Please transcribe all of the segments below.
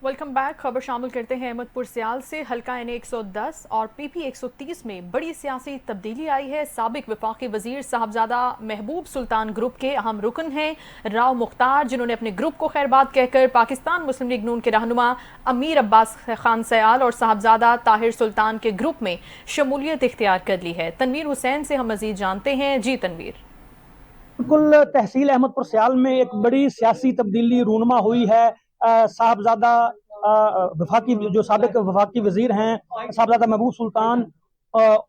Welcome back. खबर शामिल करते हैं अहमदपुर सियाल से। हल्का एन 110 और PP 130 में बड़ी सियासी तब्दीली आई है। साबिक वफाकी वजीर साहबजादा महबूब सुल्तान ग्रुप के अहम रुकन हैं राव मुख्तार, जिन्होंने अपने ग्रुप को खैरबाद कहकर पाकिस्तान मुस्लिम लीग नून के रहनुमा अमीर अब्बास खान सयाल और साहबजादा ताहिर सुल्तान के ग्रुप में शमूलियत इख्तियार कर ली है। तनवीर हुसैन से हम मजीद जानते हैं। जी तनवीर। बिल्कुल, तहसील अहमदपुर सियाल में एक बड़ी सियासी तब्दीली रूनमा हुई है। साहबजादा वफाकी जो साबिक वफाकी वजीर हैं साहबजादा महबूब सुल्तान,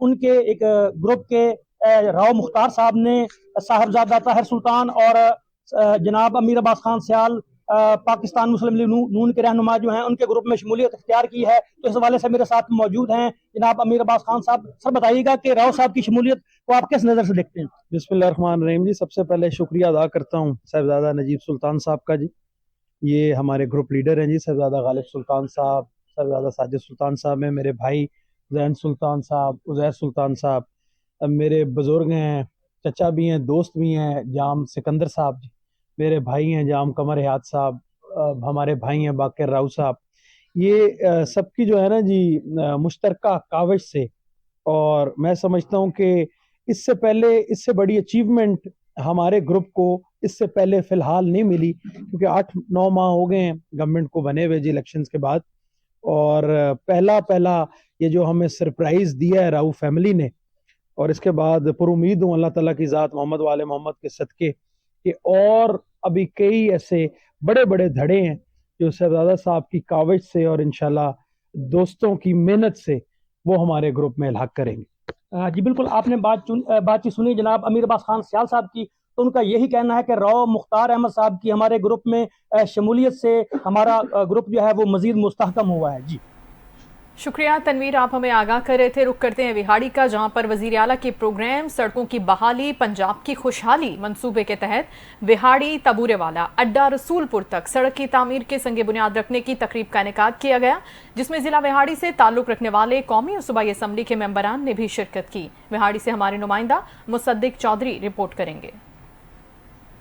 उनके एक ग्रुप के राव मुख्तार साहब ने साहबजादा ताहिर सुल्तान और जनाब अमीर अब्बास खान सयाल पाकिस्तान मुस्लिम लीग नून के रहनुमा जो हैं उनके ग्रुप में शमूलियत इख्तियार की है। तो इस हवाले से मेरे साथ मौजूद हैं जनाब अमीर अब्बास खान साहब। सर बताइएगा कि राव साहब की शमूलियत को आप किस नज़र से देखते हैं? बिस्मिल्लाहिर्रहमानिर्रहीम जी, सबसे पहले शुक्रिया अदा करता हूँ साहबजादा नजीब सुल्तान साहब का जी। ये हमारे ग्रुप लीडर हैं जी, साहबजादा गालिब सुल्तान साहब, साहबजादा साजिद सुल्तान साहब हैं, मेरे भाई जैन सुल्तान साहब, उज़ैर सुल्तान साहब, मेरे बुज़ुर्ग हैं, चचा भी हैं, दोस्त भी हैं जाम सिकंदर साहब जी, मेरे भाई हैं जाम कमर हयात साहब, हमारे भाई हैं बाकर राव साहब। ये सबकी जो है ना जी मुश्तरका काविश से, और मैं समझता हूँ कि इससे पहले इससे बड़ी अचीवमेंट हमारे ग्रुप को इससे पहले फ़िलहाल नहीं मिली, क्योंकि 8-9 माह हो गए हैं गवर्नमेंट को बने हुए जी इलेक्शंस के बाद। और पहला ये जो हमें सरप्राइज़ दिया है राव फैमिली ने, और इसके बाद पुरुमीद हूँ अल्लाह ताला की ज़ात मोहम्मद वाले मोहम्मद के सदक़े कि और अभी कई ऐसे बड़े बड़े धड़े हैं जो साहबजादा साहब की काविश से और इंशाल्लाह दोस्तों की मेहनत से वो हमारे ग्रुप में इल्हाक करेंगे। जी बिल्कुल, आपने बातचीत सुनी जनाब अमीर अब्बास खान सयाल साहब की, तो उनका यही कहना है कि राव मुख्तार अहमद साहब की हमारे ग्रुप में शमूलियत से हमारा ग्रुप जो है वो मजीद मुस्तहकम हुआ है। जी शुक्रिया तनवीर, आप हमें आगाह कर रहे थे। रुक करते हैं विहाड़ी का, जहां पर वजीर आला के प्रोग्राम सड़कों की बहाली पंजाब की खुशहाली मंसूबे के तहत विहाड़ी तबूरेवाला अड्डा रसूलपुर तक सड़क की तामीर के संगे बुनियाद रखने की तकरीब का इनेकाद किया गया, जिसमें जिला विहाड़ी से ताल्लुक रखने वाले कौमी और सूबाई असम्बली के मेंबरान ने भी शिरकत की। विहाड़ी से हमारे नुमाइंदा मुसद्दिक चौधरी रिपोर्ट करेंगे।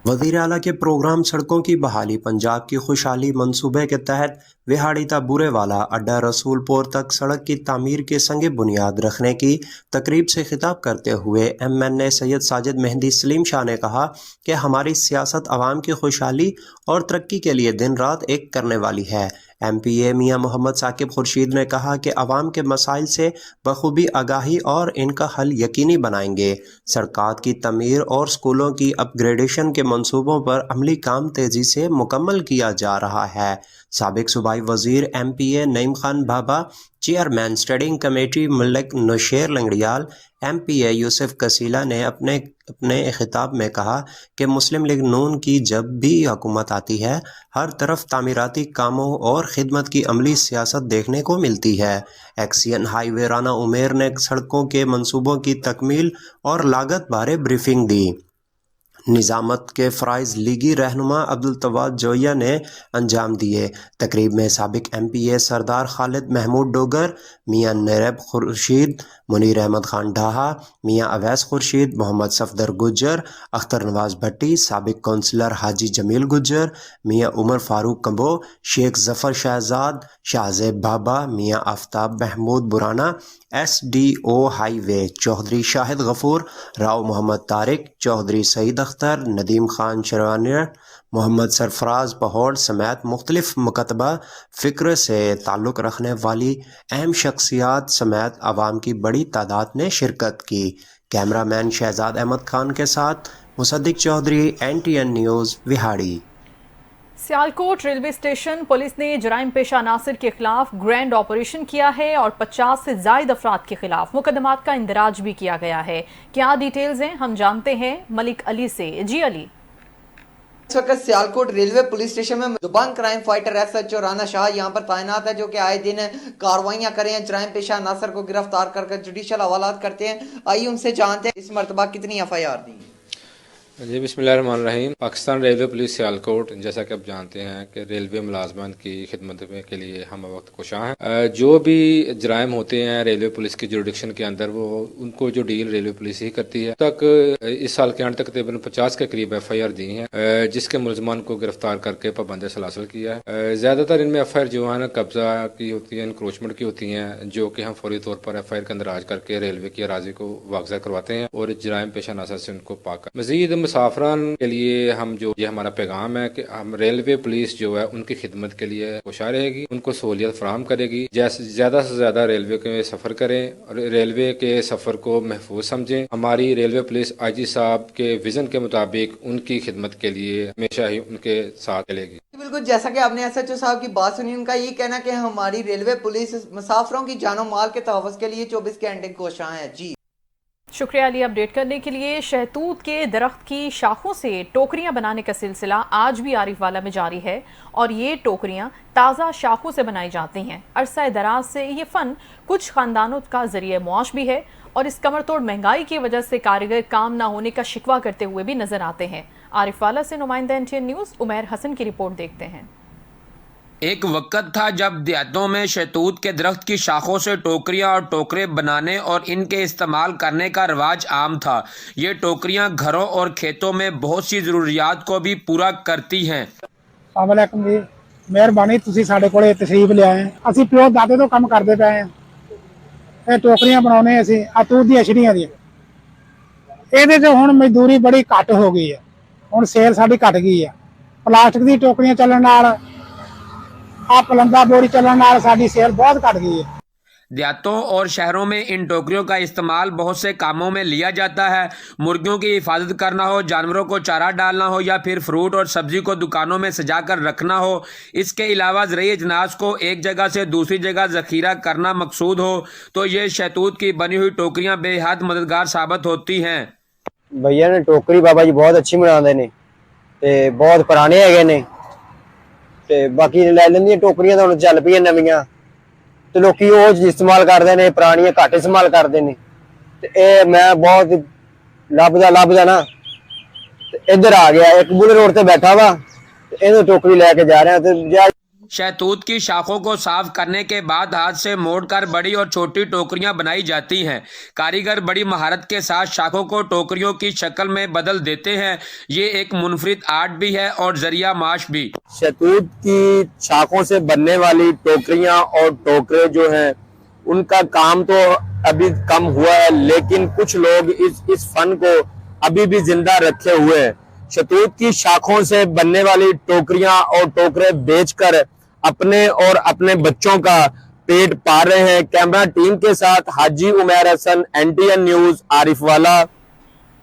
वज़ीर आला के प्रोग्राम सड़कों की बहाली पंजाब की खुशहाली मंसूबे के तहत विहाड़ी ता बुरेवाला अड्डा रसूलपुर तक सड़क की तामीर के संगे बुनियाद रखने की तकरीब से खिताब करते हुए MNA सैयद साजिद मेहंदी सलीम शाह ने कहा कि हमारी सियासत आवाम की खुशहाली और तरक्की के लिए दिन रात एक करने वाली है। MPA मियां मोहम्मद साकिब खुर्शीद ने कहा कि अवाम के मसाइल से बखूबी आगाही और इनका हल यकीनी बनाएंगे। सड़कात की तमीर और स्कूलों की अपग्रेडेशन के मंसूबों पर अमली काम तेजी से मुकम्मल किया जा रहा है। साबिक सूबाई वजीर MPA Naeem Khan Baba, chairman standing committee Malik Nausher Langrial, MPA Yousuf Kasila ने अपने खिताब में कहा कि मुस्लिम लीग नून की जब भी हुकूमत आती है हर तरफ तामीराती कामों और खिदमत की अमली सियासत देखने को मिलती है। एक्सियन हाईवे राना उमेर ने सड़कों के मंसूबों की तकमील और लागत बारे ब्रीफिंग दी। निज़ामत के फ़राइज़ लीगी रहनुमा अब्दुल तवाद जोया ने अंजाम दिए। तकरीब में साबिक MPA सरदार खालिद महमूद डोगर, मियां नैरब खुर्शीद, मुनीर अहमद खान ढाहा, मियां अवैस खुर्शीद, मोहम्मद सफदर गुज्जर, अख्तर नवाज भट्टी, साबिक कौंसलर हाजी जमील गुज्जर, मियां उमर फारूक कंबो, शेख जफ़र शहजाद, शाहजेब बाबा, मियां आफ्ताब महमूद बुराना, SDO हाईवे चौधरी शाहिद गफूर, राव मोहम्मद तारिक, चौधरी सईद अख्तर, नदीम खान शरवानिया, मोहम्मद सरफराज पहौड़ समेत मुख्तलिफ मुकतबा फ़िक्र से ताल्लुक़ रखने वाली अहम शख्सियात समेत आवाम की बड़ी तादाद ने शिरकत की। कैमरामैन शहजाद अहमद खान के साथ Musaddiq Chaudhry, NTN news Vehari. Sialkot railway station police ने जराइम पेशा नासिर के खिलाफ ग्रैंड ऑपरेशन किया है और 50 से ज़ायद अफराद के खिलाफ मुकदमात का इंदराज भी किया गया है। क्या डिटेल्स हैं हम जानते हैं मलिक अली से। जी अली। इस वक्त सियालकोट रेलवे पुलिस स्टेशन में जुबान crime fighter SHO Rana Shah यहाँ पर तैनात है, जो कि आए दिन कार्रवाइयाँ करें, जराइम पेशा नासर को गिरफ्तार कर जुडिशल हवालात करते हैं। आइए उनसे जानते हैं इस मरतबा कितनी FIR दी। जी बिस्मिल्लाहिर्रहमानिर्रहीम। पाकिस्तान रेलवे पुलिस सियालकोट, जैसा कि आप जानते हैं कि रेलवे मुलाजमान की खिदमत के लिए हम वक्त कोशां हैं। जो भी जराइम होते हैं रेलवे पुलिस की जुरिडिक्शन के अंदर, वो उनको जो डील रेलवे पुलिस ही करती है। तक इस साल के अंत तक तकरीबन 50 के करीब FIR दी हैं, जिसके मुलजमान को गिरफ्तार करके पाबंद सलासल किया है। ज़्यादातर इनमें FIR जो है ना कब्जा की होती है, इंक्रोचमेंट की होती हैं, जो कि हम फौरी तौर पर FIR के अंदर आज करके रेलवे की अराजी को वागजा करवाते हैं और जराइम पेशा नज़र से उनको पाक मजीद मुसाफरान के लिए हम जो ये हमारा पैगाम है कि हम रेलवे पुलिस जो है उनकी खिदमत के लिए कोशिश रहेगी, उनको सहूलियत फराहम करेगी। जैसे ज़्यादा से ज़्यादा रेलवे के सफ़र करें और रेलवे के सफ़र को महफूज समझें। हमारी रेलवे पुलिस IG साहब के विज़न के मुताबिक उनकी खिदमत के लिए हमेशा ही उनके साथ चलेगी। बिल्कुल, जैसा कि आपने SHO साहब की बात सुनी, उनका ये कहना कि हमारी रेलवे पुलिस मुसाफिरों की जानो माल के तहफ़्फ़ुज़ के लिए 24 घंटे कोशां है। जी शुक्रिया अली अपडेट करने के लिए। शहतूत के दरख्त की शाखों से टोकरियां बनाने का सिलसिला आज भी आरिफवाला में जारी है और ये टोकरियां ताज़ा शाखों से बनाई जाती हैं। अरसा दराज से ये फ़न कुछ ख़ानदानों का ज़रिए मुआश भी है और इस कमर तोड़ महंगाई की वजह से कारीगर काम ना होने का शिकवा करते हुए भी नजर आते हैं। आरिफवाला से नुमाइंदा NTN न्यूज़ उमैर हसन की रिपोर्ट देखते हैं। एक वक्त था जब देहातों में शहतूत के दरख्त की शाखों से टोकरियां और टोकरे बनाने और इनके इस्तेमाल करने का रिवाज आम था। ये टोकरियां घरों और खेतों में बहुत सी ज़रूरियात को भी पूरा करती हैं। अस्सलाम वालेकुम जी, मेहरबानी तुसी साडे कोले तशरीफ ले आए। असी प्यो दादे तो काम करते पे हैं। ये टोकरियां बनाने असी अतूत दी अशरियां दी। ਇਹਦੇ 'ਚ ਹੁਣ ਮਜ਼ਦੂਰੀ ਬੜੀ ਘੱਟ ਹੋ ਗਈ ਹੈ। ਹੁਣ ਸੇਲ ਸਾਡੀ ਘਟ ਗਈ ਹੈ। ਪਲਾਸਟਿਕ ਦੀ ਟੋਕਰੀਆਂ ਚੱਲਣ ਨਾਲ ਆ ਪਲੰਦਾ ਬੋਰੀ ਚੱਲਣ ਨਾਲ ਸਾਡੀ ਸੇਲ ਬਹੁਤ ਘਟ ਗਈ ਹੈ। देहातों और शहरों में इन टोकरियों का इस्तेमाल बहुत से कामों में लिया जाता है। मुर्गियों की हिफाजत करना हो, जानवरों को चारा डालना हो या फिर फ्रूट और सब्जी को दुकानों में सजा कर रखना हो। इसके अलावा ज़रिए अजनास को एक जगह से दूसरी जगह ज़ख़ीरा करना मकसूद हो तो ये शहतूत की बनी हुई टोकरियाँ बेहद मददगार साबित होती हैं। भैया ने टोकरी बाबा जी बहुत अच्छी बनाते ने ते बहुत पुराने हैगे ने ते बाकी लै लैंदियां टोकरियां तो हुण चल पईयां नवीं ਤੇ ਲੋਕੀ ਉਹ ਚੀਜ਼ ਇਸਤੇਮਾਲ ਕਰਦੇ ਨੇ, ਪੁਰਾਣੀਆਂ ਘੱਟ ਇਸਤੇਮਾਲ ਕਰਦੇ ਨੇ। ਤੇ ਇਹ ਮੈਂ ਬਹੁਤ ਲੱਭਦਾ ਨਾ ਤੇ ਇੱਧਰ ਆ ਗਿਆ, ਇੱਕ ਬੁਲੇ ਰੋਡ ਤੇ ਬੈਠਾ ਵਾ ਤੇ ਇਹਨੂੰ ਟੋਕਰੀ ਲੈ ਕੇ ਜਾ ਰਿਹਾ ਤੇ शहतूत की शाखों को साफ करने के बाद हाथ से मोड़कर बड़ी और छोटी टोकरियां बनाई जाती हैं। कारीगर बड़ी महारत के साथ शाखों को टोकरियों की शक्ल में बदल देते हैं। ये एक मुनफरिद आर्ट भी है और जरिया माश भी। शहतूत की शाखों से बनने वाली टोकरियां और टोकरे जो हैं उनका काम तो अभी कम हुआ है, लेकिन कुछ लोग इस फन को अभी भी जिंदा रखे हुए हैं। शहतूत की शाखों से बनने वाली टोकरियां और टोकरे बेचकर अपने और अपने बच्चों का पेट पाल रहे हैं। कैमरा टीम के साथ हाजी उमैर हसन, NTN न्यूज़, आरिफवाला।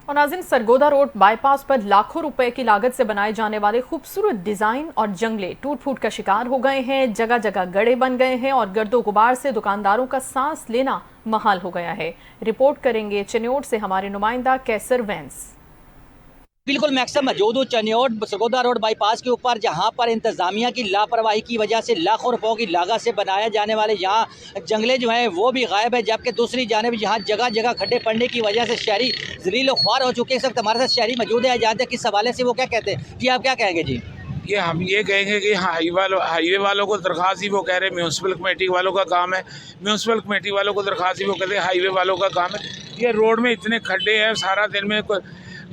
और नाज़रीन, सरगोदा रोड बाईपास पर लाखों रुपए की लागत से बनाए जाने वाले खूबसूरत डिजाइन और जंगले टूट फूट का शिकार हो गए हैं। जगह जगह गड्ढे बन गए हैं और गर्दो गुबार से दुकानदारों का सांस लेना महाल हो गया है। रिपोर्ट करेंगे चनियोट से हमारे नुमाइंदा कैसर वैंस। बिल्कुल मैक्सिमम मौजूद हूँ चनियोट सरगोदा रोड बाईपास के ऊपर, जहाँ पर इंतज़ामिया की लापरवाही की वजह से लाखों रुपयों की लागत से बनाया जाने वाले यहाँ जंगले जो हैं वो भी गायब है, जबकि दूसरी जानिब यहाँ जगह जगह खड्डे पड़ने की वजह से शहरी ज़लील ख्वार हो चुके हैं। इस वक्त हमारे साथ शहरी मौजूद है, जानते हैं किस हवाले से वो क्या कहते हैं। जी आप क्या कहेंगे? जी ये हम ये कहेंगे कि हाईवे वालों को दरख्वास्त ही वो कह रहे हैं म्यूनसिपल कमेटी वालों का काम है, म्यूनसिपल कमेटी वालों को दरख्वास्त ही वो कहते हैं हाईवे वालों का काम है। ये रोड में इतने खड्डे हैं, सारा दिन में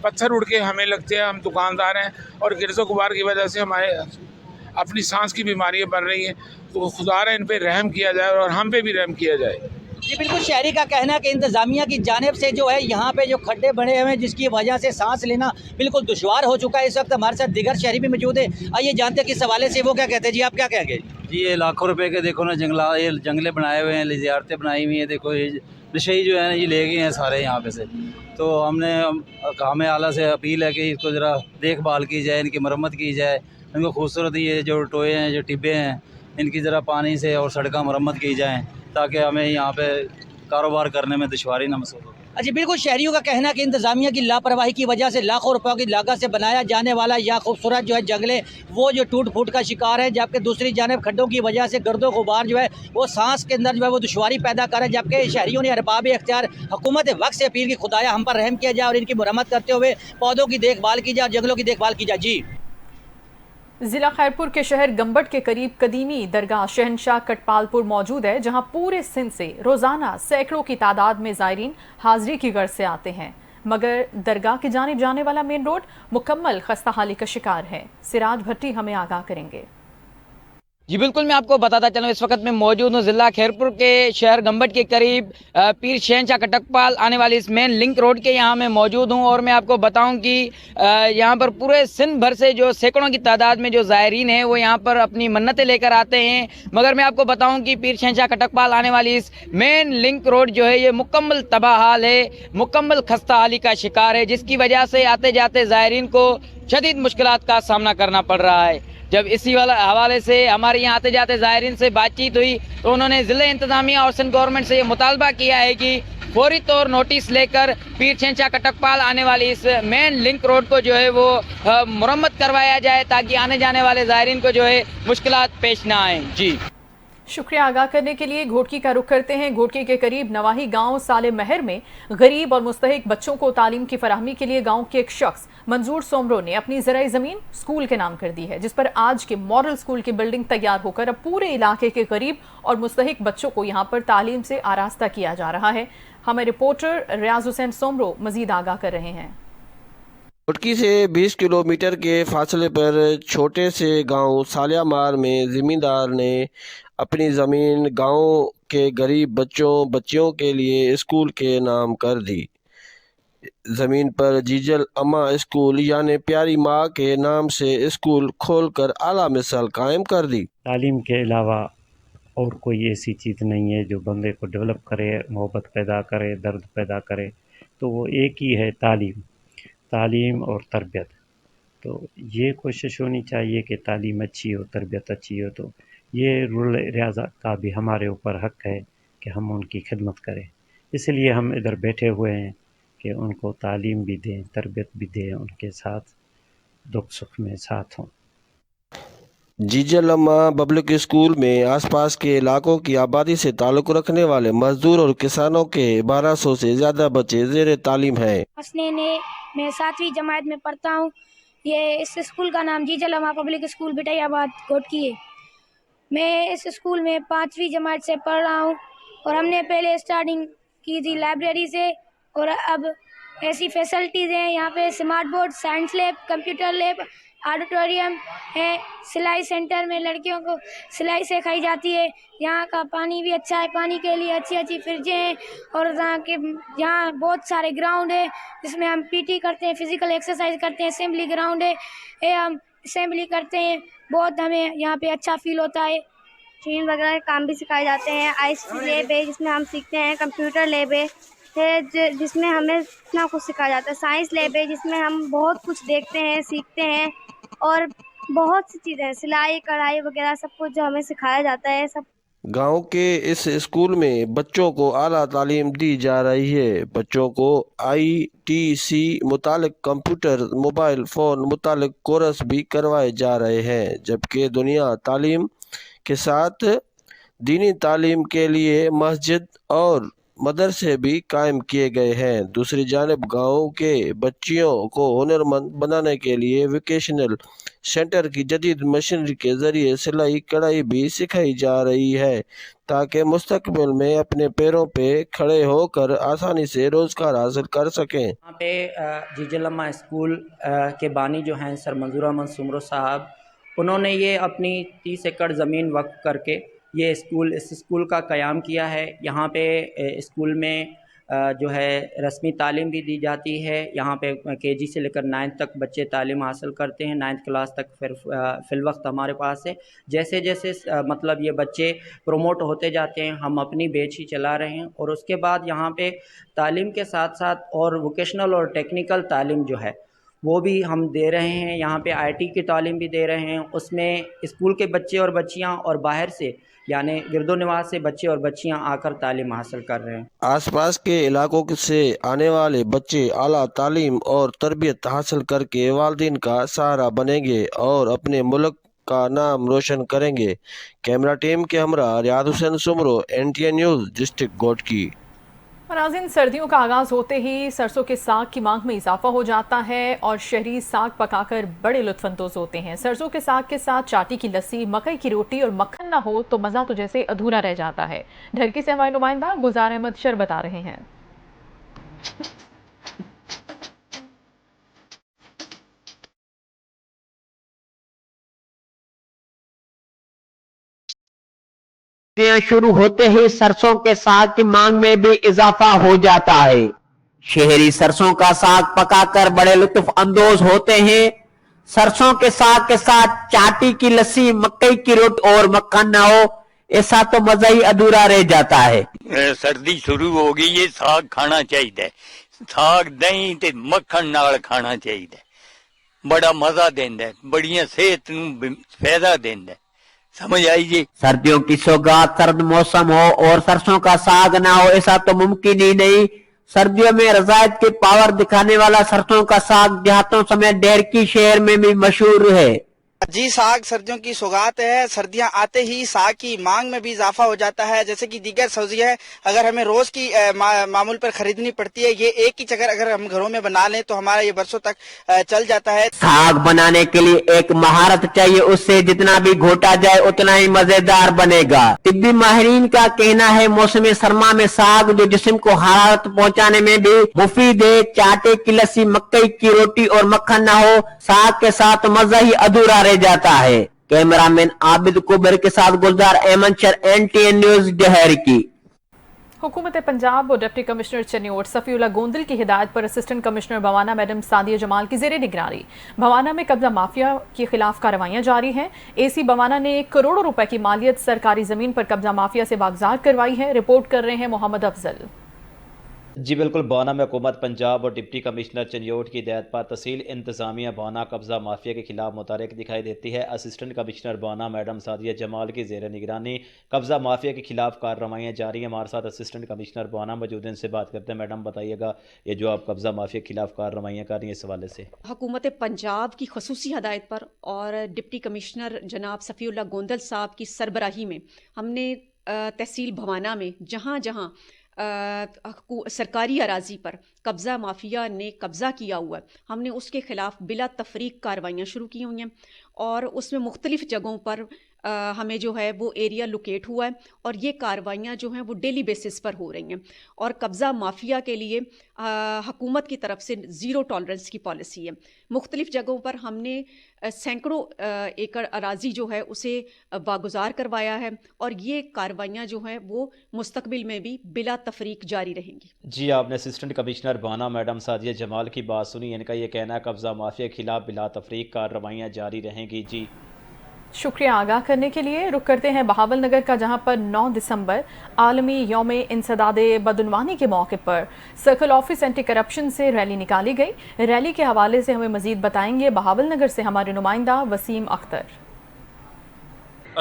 पत्थर उड़ के हमें लगते हैं, हम दुकानदार हैं और गिरज़ो गुबार की वजह से हमारे अपनी सांस की बीमारियां बढ़ रही हैं। तो खुदा इन पे रहम किया जाए और हम पे भी रहम किया जाए। जी बिल्कुल, शहरी का कहना है कि इंतज़ामिया की जानिब से जो है यहाँ पे जो खड्डे बने हुए हैं जिसकी वजह से सांस लेना बिल्कुल दुश्वार हो चुका है। इस वक्त हमारे साथ दीगर शहरी भी मौजूद है, आइए जानते हैं किस हवाले से वो क्या कहते हैं। जी आप क्या कहेंगे? जी ये लाखों रुपए के देखो ना ये जंगले बनाए हुए हैं, ज़ियारतें बनाई हुई हैं। देखो ये नशे जो है ना ये ले गए हैं सारे यहाँ पे से। तो हमें आला से अपील है कि इसको ज़रा देखभाल की जाए, इनकी मरम्मत की जाए, इनको खूबसूरत ये जो टोए हैं, जो टिब्बे हैं, इनकी ज़रा पानी से और सड़क मरम्मत की जाए ताकि हमें यहाँ पे कारोबार करने में दुश्वारी न महसूस हो। जी बिल्कुल, शहरियों का कहना है कि इंतजामिया की लापरवाही की वजह से लाखों रुपयों की लागत से बनाया जाने वाला यह खूबसूरत जो है जंगले वो जो टूट फूट का शिकार है, जबकि दूसरी जानब खड्डों की वजह से गर्दो गुबार जो है वो सांस के अंदर जो है वो दुश्वारी पैदा कर है, जबकि शहरियों ने अरबाब इख्तियार हुकूमत वक्त से अपील की खुदाया हम पर रहम किया जाए और इनकी मुरम्मत करते हुए पौधों की देखभाल की जाए और जंगलों की देखभाल की जाए। जी जिला खैरपुर के शहर गंबट के करीब कदीमी दरगाह शहनशाह कटपालपुर मौजूद है, जहां पूरे सिंध से रोजाना सैकड़ों की तादाद में ज़ायरीन हाजिरी की गर्ज से आते हैं, मगर दरगाह की जानिब जाने वाला मेन रोड मुकम्मल खस्ताहाली का शिकार है। सिराज भट्टी हमें आगाह करेंगे। जी बिल्कुल, मैं आपको बताता चलूँ, इस वक्त मैं मौजूद हूँ जिला खैरपुर के शहर गंबट के करीब पीर शहनशाह कटकपाल आने वाली इस मेन लिंक रोड के यहाँ मैं मौजूद हूँ। और मैं आपको बताऊँ कि यहाँ पर पूरे सिंध भर से जो सैकड़ों की तादाद में जो ज़ायरीन हैं वो यहाँ पर अपनी मन्नतें लेकर आते हैं, मगर मैं आपको बताऊँ कि पीर शहनशाह कटकपाल आने वाली इस मेन लिंक रोड जो है ये मुकम्मल तबाह हाल है, मुकम्मल खस्ता हाली का शिकार है, जिसकी वजह से आते जाते ज़ायरीन को शदीद मुश्किलात का सामना करना पड़ रहा है। जब इसी वाला हवाले से हमारे यहाँ आते जाते ज़ायरीन से बातचीत हुई तो उन्होंने ज़िला इंतज़ामिया और सिंध गवर्नमेंट से ये मुतालबा किया है कि फौरी तौर नोटिस लेकर पीर शहनशाह कटकपाल आने वाली इस मेन लिंक रोड को जो है वो मुरम्मत करवाया जाए, ताकि आने जाने वाले ज़ायरीन को जो है मुश्किलात पेश ना आए। जी शुक्रिया आगाह करने के लिए। घोटकी का रुख करते हैं। घोटकी के करीब नवाही गांव साले महर में गरीब और मुस्तहिक बच्चों को तालीम की फराहमी के लिए गांव के एक शख्स मंजूर सोमरो ने अपनी ज़राई ज़मीन स्कूल के नाम कर दी है, जिस पर आज के मॉडल स्कूल की बिल्डिंग तैयार होकर अब पूरे इलाके के गरीब और मुस्तहिक बच्चों को यहाँ पर तालीम से आरास्ता किया जा रहा है। हमें रिपोर्टर रियाज हुसैन सोमरो मजीद आगाह कर रहे हैं। घोटकी से 20 किलोमीटर के फासले पर छोटे से गांव सालियामार में ज़मींदार ने अपनी ज़मीन गांव के गरीब बच्चियों के लिए स्कूल के नाम कर दी। ज़मीन पर जीजल अम्मा स्कूल यानी प्यारी माँ के नाम से स्कूल खोलकर आला मिसाल कायम कर दी। तालीम के अलावा और कोई ऐसी चीज़ नहीं है जो बंदे को डेवलप करे, मोहब्बत पैदा करे, दर्द पैदा करे, तो वो एक ही है तालीम और तरबियत। तो ये कोशिश होनी चाहिए कि तालीम अच्छी हो, तरबियत अच्छी हो। तो ये रूरल एरियाज़ का भी हमारे ऊपर हक़ है कि हम उनकी खिदमत करें, इसलिए हम इधर बैठे हुए हैं कि उनको तालीम भी दें, तरबियत भी दें, उनके साथ दुख सुख में साथ हों। जीजलम्मा पब्लिक स्कूल में आसपास के इलाकों की आबादी से ताल्लुक़ रखने वाले मजदूर और किसानों के 1200 से ज़्यादा बच्चे ज़ेर तालीम हैं। मैं 7वीं जमात में पढ़ता हूँ। ये इस स्कूल का नाम जीजलम्मा पब्लिक स्कूल बिटायाबाद घोटकी है। मैं इस स्कूल में 5वीं जमात से पढ़ रहा हूँ और हमने पहले स्टार्टिंग की थी लाइब्रेरी से, और अब ऐसी फैसिलिटीज़ हैं यहाँ पे, smart board, science lab, computer lab, auditorium है, सिलाई सेंटर में लड़कियों को सिलाई सिखाई जाती है। यहाँ का पानी भी अच्छा है, पानी के लिए अच्छी अच्छी फ्रिजें हैं, और यहाँ बहुत सारे ग्राउंड है जिसमें हम पीटी करते हैं, फिजिकल एक्सरसाइज करते हैं, असेंबली ग्राउंड है, हम असेंबली करते हैं, बहुत हमें यहाँ पे अच्छा फील होता है। मशीन वगैरह के काम भी सिखाए जाते हैं। आईसीटी लैब है जिसमें हम सीखते हैं, कंप्यूटर लैब है जिसमें हमें इतना कुछ सिखाया जाता है, साइंस लैब है जिसमें हम बहुत कुछ देखते हैं, सीखते हैं, और बहुत सी चीज़ें, सिलाई कढ़ाई वगैरह सब कुछ जो हमें सिखाया जाता है। सब गांव के इस स्कूल में बच्चों को आला तालीम दी जा रही है। बच्चों को ITC मुतालिक कंप्यूटर, मोबाइल फ़ोन मुतालिक कोर्स भी करवाए जा रहे हैं, जबकि दुनिया तालीम के साथ दीनी तालीम के लिए मस्जिद और मदरसे भी कायम किए गए हैं। दूसरी जानिब गाँव के बच्चियों को हुनरमंद बनाने के लिए वोकेशनल सेंटर की जदीद मशीनरी के ज़रिए सिलाई कढ़ाई भी सिखाई जा रही है, ताकि मुस्तकबिल में अपने पैरों पे खड़े होकर आसानी से रोज़गार हासिल कर सकें। यहाँ पे जीजलम्मा स्कूल के बानी जो हैं सर मंजूर अहमद सुमरो साहब, उन्होंने ये अपनी 30 एकड़ ज़मीन वक्फ करके ये इस स्कूल का क़याम किया है। यहाँ पे स्कूल में जो है रस्मी तालीम भी दी जाती है। यहाँ पे KG से लेकर 9th तक बच्चे तालीम हासिल करते हैं, 9th क्लास तक फिर फ़िलवक्त हमारे पास है। जैसे जैसे मतलब ये बच्चे प्रमोट होते जाते हैं, हम अपनी बैच ही चला रहे हैं, और उसके बाद यहाँ पे तालीम के साथ साथ और वोकेशनल और टेक्निकल तालीम जो है وہ بھی ہم دے رہے ہیں. یہاں پہ IT کی تعلیم بھی دے رہے ہیں. اس میں اسکول کے بچے اور بچیاں اور باہر سے یعنی گرد و نواح سے بچے اور بچیاں آ کر تعلیم حاصل کر رہے ہیں. آس پاس کے علاقوں سے آنے والے بچے اعلیٰ تعلیم اور تربیت حاصل کر کے والدین کا سہارا بنیں گے اور اپنے ملک کا نام روشن کریں گے. کیمرہ ٹیم کے ہمراہ ریاض حسین سمرو، NTN نیوز، ڈسٹرکٹ گوٹکی. ناظرین، سردیوں کا آغاز ہوتے ہی سرسوں کے ساگ کی مانگ میں اضافہ ہو جاتا ہے اور شہری ساگ پکا کر بڑے لطف اندوز ہوتے ہیں. سرسوں کے ساگ کے ساتھ چاٹی کی لسی، مکئی کی روٹی اور مکھن نہ ہو تو مزہ تو جیسے ادھورا رہ جاتا ہے. ڈھرکی سے ہمارے نمائندہ گلزار احمد شر بتا رہے ہیں. شروع ہوتے ہی سرسوں کے ساگ کی مانگ میں بھی اضافہ ہو جاتا ہے. شہری سرسوں کا ساگ پکا کر بڑے لطف اندوز ہوتے ہیں. سرسوں کے ساگ کے ساتھ چاٹی کی لسی، مکئی کی روٹی اور مکھن نہ ہو ایسا تو مزہ ہی ادھورا رہ جاتا ہے. سردی شروع ہو گئی ہے، ساگ کھانا چاہیے. ساگ دہی تے مکھن نال کھانا چاہیے. بڑا مزہ دیندا ہے، بڑیاں صحت نوں فائدہ دیندا ہے. سمجھ آئیے. سردیوں کی سوگات، سرد موسم ہو اور سرسوں کا ساگ نہ ہو ایسا تو ممکن ہی نہیں. سردیوں میں رضاعت کے پاور دکھانے والا سرسوں کا ساگ دیہاتوں سمیت ڈھرکی شہر میں بھی مشہور ہے. جی، ساگ سردیوں کی سوگات ہے. سردیاں آتے ہی ساگ کی مانگ میں بھی اضافہ ہو جاتا ہے. جیسے کہ دیگر سبزیاں اگر ہمیں روز کی معمول پر خریدنی پڑتی ہے، یہ ایک ہی چکر اگر ہم گھروں میں بنا لیں تو ہمارا یہ برسوں تک چل جاتا ہے. ساگ بنانے کے لیے ایک مہارت چاہیے، اس سے جتنا بھی گھوٹا جائے اتنا ہی مزیدار بنے گا. طبی ماہرین کا کہنا ہے موسم سرما میں ساگ جو جسم کو حرارت پہنچانے میں بھی مفید ہے. چاٹے کی لسی، مکئی کی روٹی اور مکھن نہ ہو ساگ کے ساتھ مزہ ہی ادھورا رہ جاتا ہے. کیمرہ مین عابد کوبر کے ساتھ گلزار احمد شر، NTN نیوز، ڈھرکی. حکومت پنجاب اور ڈپٹی کمشنر چنیوٹ صفی اللہ گوندل کی ہدایت پر اسسٹنٹ کمشنر بھوانہ میڈم سعدیہ جمال کی زیر نگرانی بھوانہ میں قبضہ مافیا کے خلاف کارروائیاں جاری ہیں. AC بھوانہ نے کروڑوں روپے کی مالیت سرکاری زمین پر قبضہ مافیا سے واگزار کروائی ہے. رپورٹ کر رہے ہیں محمد افضل. جی بالکل، بھوانہ میں حکومت پنجاب اور ڈپٹی کمشنر چنیوٹ کی ہدایت پر تحصیل انتظامیہ بھوانہ قبضہ مافیا کے خلاف متحرک دکھائی دیتی ہے. اسسٹنٹ کمشنر بھوانہ میڈم سعدیہ جمال کی زیر نگرانی قبضہ مافیا کے خلاف کارروائیاں جاری ہیں. ہمارے ساتھ اسسٹنٹ کمشنر بھوانہ موجود ہیں، ان سے بات کرتے ہیں. میڈم بتائیے گا، یہ جو آپ قبضہ مافیا کے خلاف کارروائیاں کر رہی ہیں اس حوالے سے؟ حکومت پنجاب کی خصوصی ہدایت پر اور ڈپٹی کمشنر جناب صفی اللہ گوندل صاحب کی سربراہی میں ہم نے تحصیل بھوانہ میں جہاں جہاں سرکاری اراضی پر قبضہ مافیا نے قبضہ کیا ہوا ہے، ہم نے اس کے خلاف بلا تفریق کارروائیاں شروع کی ہوئی ہیں. اور اس میں مختلف جگہوں پر ہمیں جو ہے وہ ایریا لوکیٹ ہوا ہے اور یہ کارروائیاں جو ہیں وہ ڈیلی بیسس پر ہو رہی ہیں. اور قبضہ مافیا کے لیے حکومت کی طرف سے زیرو ٹالرنس کی پالیسی ہے. مختلف جگہوں پر ہم نے سینکڑوں ایکڑ اراضی جو ہے اسے واگزار کروایا ہے اور یہ کارروائیاں جو ہیں وہ مستقبل میں بھی بلا تفریق جاری رہیں گی. جی، آپ نے اسسٹنٹ کمشنر بھوانہ میڈم سعدیہ جمال کی بات سنی. ان کا یہ کہنا ہے قبضہ مافیا کے خلاف بلا تفریق کارروائیاں جاری رہیں گی. جی شکریہ آگاہ کرنے کے لیے. رخ کرتے ہیں بہاول نگر کا، جہاں پر 9 دسمبر عالمی یوم انسداد بدعنوانی کے موقع پر سرکل آفس اینٹی کرپشن سے ریلی نکالی گئی. ریلی کے حوالے سے ہمیں مزید بتائیں گے بہاول نگر سے ہمارے نمائندہ وسیم اختر.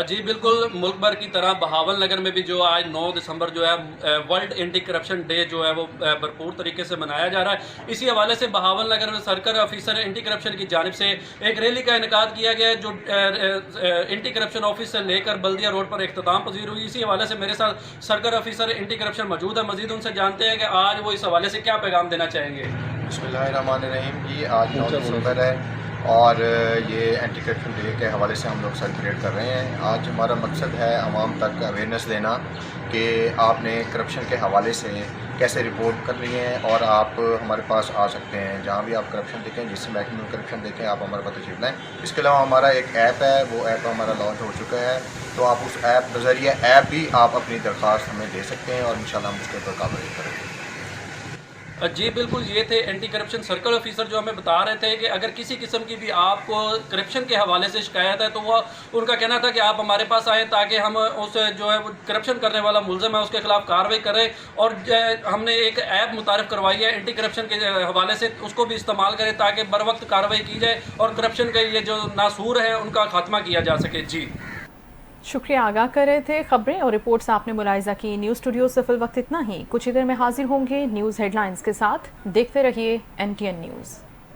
جی بالکل، ملک بھر کی طرح بہاول نگر میں بھی جو آج 9 دسمبر جو ہے ورلڈ اینٹی کرپشن ڈے جو ہے وہ بھرپور طریقے سے منایا جا رہا ہے. اسی حوالے سے بہاول نگر میں سرکل آفیسر اینٹی کرپشن کی جانب سے ایک ریلی کا انعقاد کیا گیا ہے جو اینٹی کرپشن آفس سے لے کر بلدیہ روڈ پر اختتام پذیر ہوئی. اسی حوالے سے میرے ساتھ سرکل آفیسر اینٹی کرپشن موجود ہے. مزید ان سے جانتے ہیں کہ آج وہ اس حوالے سے کیا پیغام دینا چاہیں گے. بسم اللہ الرحمن الرحیم. جی آج 9 دسمبر ہے اور یہ اینٹی کرپشن ڈے کے حوالے سے ہم لوگ سیلیبریٹ کر رہے ہیں. آج ہمارا مقصد ہے عوام تک اویئرنیس دینا کہ آپ نے کرپشن کے حوالے سے کیسے رپورٹ کرنی ہے اور آپ ہمارے پاس آ سکتے ہیں. جہاں بھی آپ کرپشن دیکھیں، جس محکمے میں کرپشن دیکھیں، آپ ہمارے پاس تشریف لائیں. اس کے علاوہ ہمارا ایک ایپ ہے، وہ ایپ ہمارا لانچ ہو چکا ہے، تو آپ اس ایپ بذریعہ ایپ بھی آپ اپنی درخواست ہمیں دے سکتے ہیں اور انشاءاللہ ہم اس کے اوپر کارروائی کریں گے. जी बिल्कुल, ये थे एंटी करप्शन सर्कल ऑफिसर जो हमें बता रहे थे कि अगर किसी किस्म की भी आपको करप्शन के हवाले से शिकायत है तो वो उनका कहना था कि आप हमारे पास आएँ ताकि हम उस जो है वो करप्शन करने वाला मुलज़िम है उसके खिलाफ कार्रवाई करें, और हमने एक ऐप मुतारिफ करवाई है एंटी करप्शन के हवाले से, उसको भी इस्तेमाल करें ताकि बर वक्त कार्रवाई की जाए और करप्शन के ये जो नासूर हैं उनका खात्मा किया जा सके। जी शुक्रिया, आगाह कर रहे थे। खबरें और रिपोर्ट्स आपने मुलाहिजा की। न्यूज़ स्टूडियो से फिल वक्त इतना ही, कुछ ही देर में हाजिर होंगे न्यूज़ हेडलाइंस के साथ। देखते रहिए NTN न्यूज़।